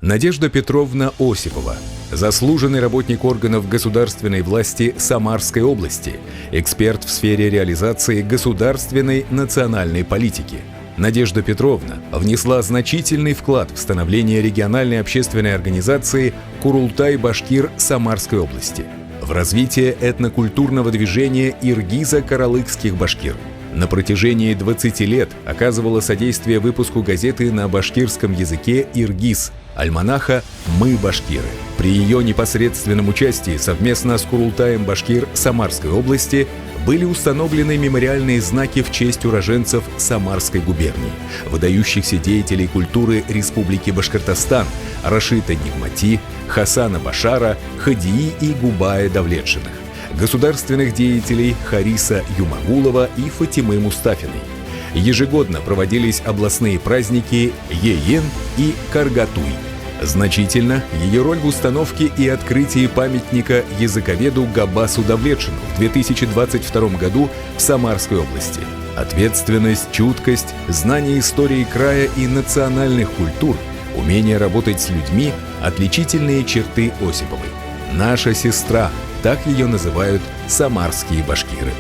Надежда Петровна Осипова, заслуженный работник органов государственной власти Самарской области, эксперт в сфере реализации государственной национальной политики. Надежда Петровна внесла значительный вклад в становление региональной общественной организации «Курултай-Башкир» Самарской области, в развитие этнокультурного движения Иргиза каралыкских башкир. На протяжении 20 лет оказывала содействие выпуску газеты на башкирском языке «Иргиз», альманаха «Мы башкиры». При ее непосредственном участии совместно с Курултаем-Башкир Самарской области были установлены мемориальные знаки в честь уроженцев Самарской губернии, выдающихся деятелей культуры Республики Башкортостан Рашита Нигмати, Хасана Башара, Хадии и Губая Давлетшиных, государственных деятелей Хариса Юмагулова и Фатимы Мустафиной. Ежегодно проводились областные праздники Еен и Каргатуй. Значительно ее роль в установке и открытии памятника языковеду Габбасу Давлетшину в 2022 году в Самарской области. Ответственность, чуткость, знание истории края и национальных культур, умение работать с людьми – отличительные черты Осиповой. «Наша сестра» – так ее называют самарские башкиры.